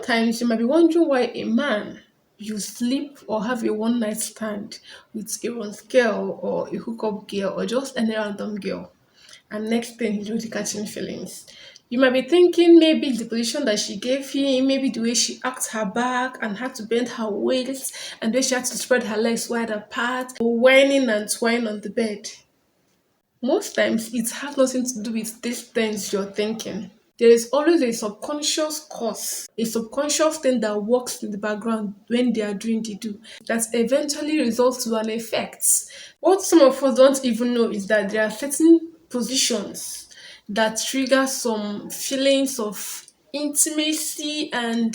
Sometimes you might be wondering why a man you sleep or have a one night stand with a once girl or a hookup girl or just any random girl, and next thing he's really catching feelings. You might be thinking maybe it's the position that she gave him, maybe the way she acts her back and had to bend her waist, and the way she had to spread her legs wide apart, whining and twining on the bed. Most times, it has nothing to do with these things you're thinking. There is always a subconscious cause, a subconscious thing that works in the background when they are doing the do that eventually results to an effect. What some of us don't even know is that there are certain positions that trigger some feelings of intimacy and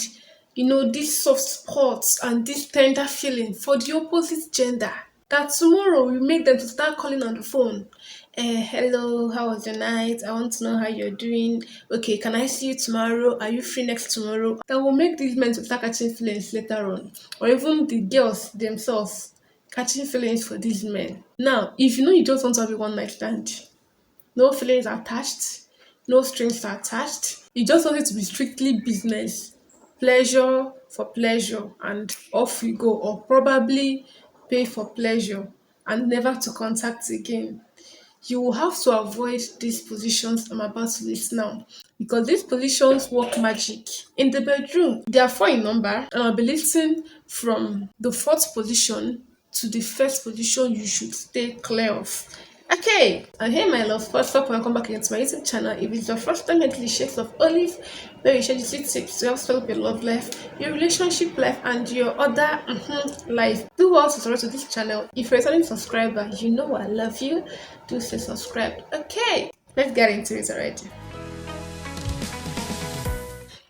these soft spots and this tender feeling for the opposite gender that tomorrow will make them to start calling on the phone. Hello, how was your night? I want to know how you're doing. Okay, can I see you tomorrow? Are you free next tomorrow? That will make these men to start catching feelings later on. Or even the girls themselves catching feelings for these men. Now, if you know you just want to have a one night stand, no feelings attached, no strings attached, you just want it to be strictly business, pleasure for pleasure, and off you go, or probably pay for pleasure and never to contact again. You will have to avoid these positions I'm about to list now because these positions work magic in the bedroom. They are four in number, and I'll be listing from the fourth position to the first position you should stay clear of. Okay, and hey my love, first up, welcome back again to my YouTube channel. If it's your first time here to the Shades of Olive, where we share the sweet tips to help develop your love life, your relationship life, and your other life. Do well to subscribe to this channel. If you're a returning subscriber, you know I love you. Do stay subscribed. Okay, let's get into it already.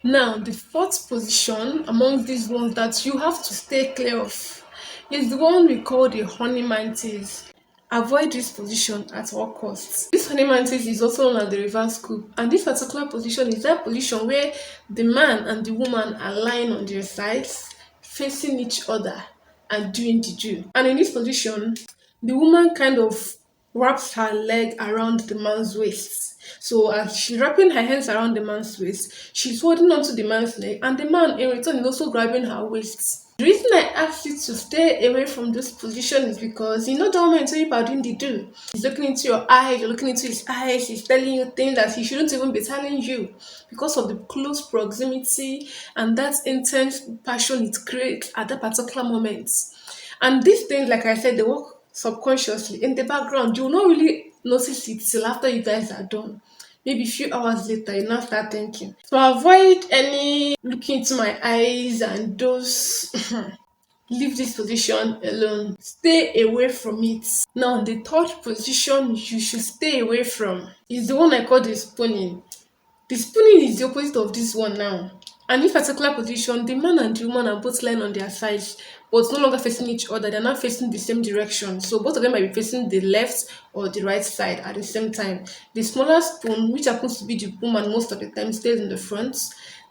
Now, the fourth position among these ones that you have to stay clear of is the one we call the honey mantis. Avoid this position at all costs. This honey mantis is also known as the reverse scoop, and this particular position is that position where the man and the woman are lying on their sides, facing each other, and doing the do. And in this position, the woman kind of wraps her leg around the man's waist. So as she's wrapping her hands around the man's waist, she's holding onto the man's leg, and the man in return is also grabbing her waist. The reason I asked you to stay away from this position is because you know the moment when you are doing the do, he's looking into your eyes, you're looking into his eyes, he's telling you things that he shouldn't even be telling you because of the close proximity and that intense passion it creates at that particular moment. And these things, like I said, they work subconsciously in the background. You will not really notice it till after you guys are done. Maybe a few hours later, you now start thinking. So avoid any looking into my eyes and those leave this position alone. Stay away from it. Now, the third position you should stay away from is the one I call the spooning. The spooning is the opposite of this one now. And in this particular position, the man and the woman are both lying on their sides, but no longer facing each other. They're not facing the same direction. So both of them might be facing the left or the right side at the same time. The smaller spoon, which happens to be the woman most of the time, stays in the front.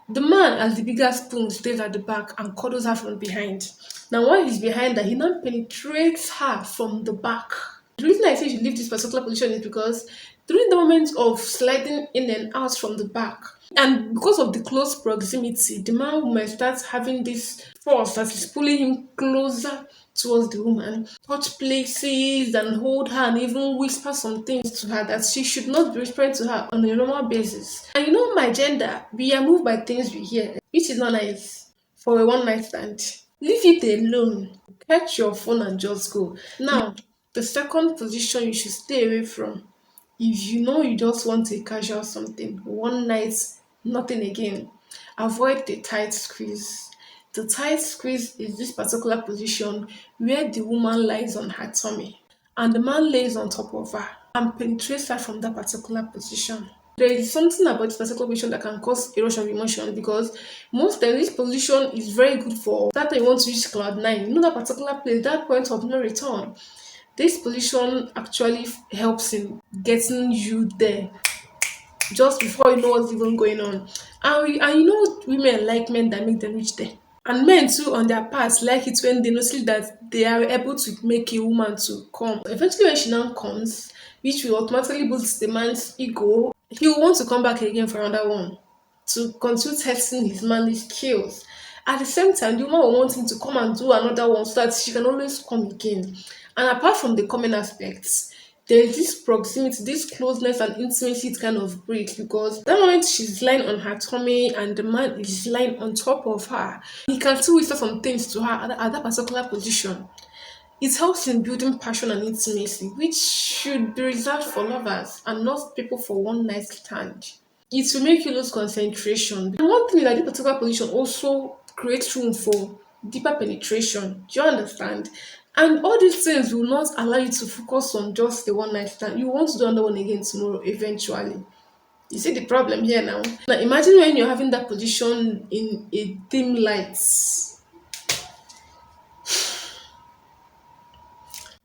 The man, as the bigger spoon, stays at the back and cuddles her from behind. Now, while he's behind her, he now penetrates her from the back. The reason I say you should leave this particular position is because during the moment of sliding in and out from the back, and because of the close proximity, the man might start having this force that is pulling him closer towards the woman, touch places and hold her and even whisper some things to her that she should not be whispering to her on a normal basis. And you know my gender, we are moved by things we hear, which is not nice for a one night stand. Leave it alone. Catch your phone and just go. Now, the second position you should stay away from, if you know you just want a casual something, one night, nothing again, avoid the tight squeeze. The tight squeeze is this particular position where the woman lies on her tummy and the man lays on top of her and penetrates her from that particular position. There is something about this particular position that can cause erosion of emotion because most times this position is very good for that time you want to reach cloud nine. You know that particular place, that point of no return. This position actually helps in getting you there just before you know what's even going on. And you know women like men that make them reach there. And men too on their part like it when they notice that they are able to make a woman to come. Eventually when she now comes, which will automatically boost the man's ego, he will want to come back again for another one. to continue testing his manly skills. At the same time, the woman will want him to come and do another one so that she can always come again. And apart from the common aspects, there is this proximity, this closeness and intimacy it kind of breeds, because that moment she's lying on her tummy and the man is lying on top of her, he can still whisper some things to her at that particular position. It helps in building passion and intimacy, which should be reserved for lovers and not people for one night stand. It will make you lose concentration. And one thing is that this particular position also creates room for deeper penetration. Do you understand? And all these things will not allow you to focus on just the one night stand. You want to do another one again tomorrow eventually. You see the problem here now. Now imagine when you're having that position in a dim lights.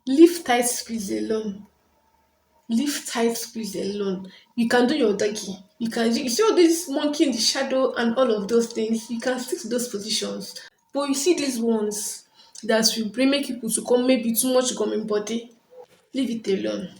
Leave tight squeeze alone. Leave tight squeeze alone. You can do your doggy. You see all this monkey in the shadow and all of those things. You can stick to those positions. But you see these ones that will bring make people to come maybe too much gum in body. Leave it alone.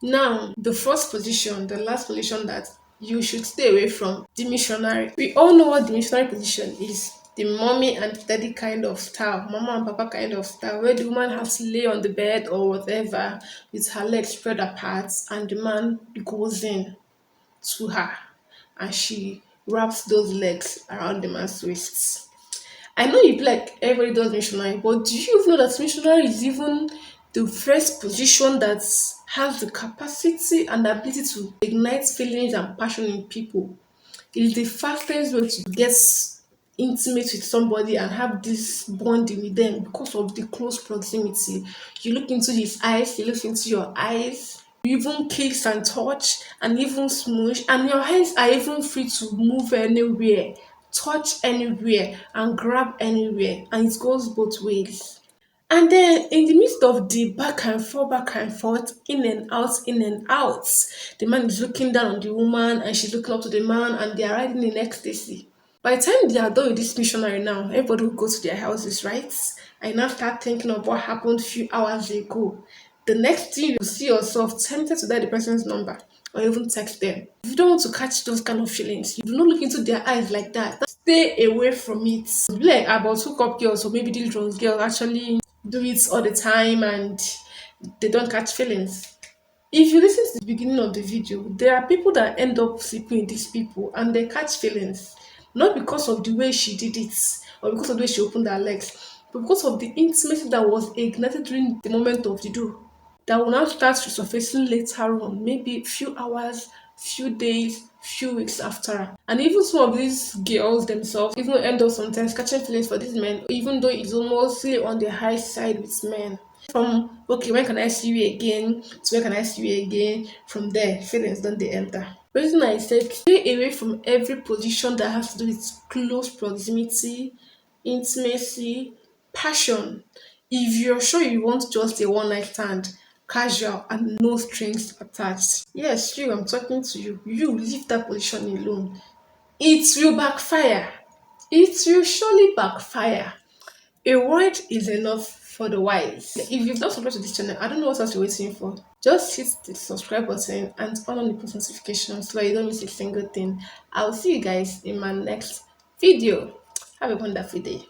Now, the first position, the last position that you should stay away from, the missionary. We all know what the missionary position is. The mommy and daddy kind of style, mama and papa kind of style, where the woman has to lay on the bed or whatever with her legs spread apart and the man goes in to her and she wraps those legs around the man's waist. I know you be like everybody does missionary, but do you even know that missionary is even the first position that has the capacity and the ability to ignite feelings and passion in people? It is the fastest way to get intimate with somebody and have this bonding with them because of the close proximity. You look into his eyes, he looks into your eyes, you even kiss and touch and even smooch, and your hands are even free to move anywhere, touch anywhere, and grab anywhere, and it goes both ways. And then in the midst of the back and forth, in and out, the man is looking down on the woman and she's looking up to the man and they are riding in ecstasy. By the time they are done with this missionary now, everybody will go to their houses, right? And now start thinking of what happened a few hours ago. The next thing you see yourself tempted to dial the person's number or even text them. If you don't want to catch those kind of feelings, you do not look into their eyes like that. Stay away from it. Be like about hookup girls or maybe the drones girls actually do it all the time and they don't catch feelings. If you listen to the beginning of the video, there are people that end up sleeping with these people and they catch feelings. Not because of the way she did it or because of the way she opened her legs, but because of the intimacy that was ignited during the moment of the do. That will now start resurfacing later on, maybe few hours, few days, few weeks after. And even some of these girls themselves even end up sometimes catching feelings for these men, even though it's mostly on the high side with men. From okay, when can I see you again to when can I see you again? From there, feelings don't they enter. Reason I said stay away from every position that has to do with close proximity, intimacy, passion. If you're sure you want just a one night stand, casual and no strings attached. Yes, you, I'm talking to you. You leave that position alone. It will backfire. It will surely backfire. A word is enough for the wise. If you've not subscribed to this channel, I don't know what else you're waiting for. Just hit the subscribe button and turn on the post notifications so that you don't miss a single thing. I'll see you guys in my next video. Have a wonderful day.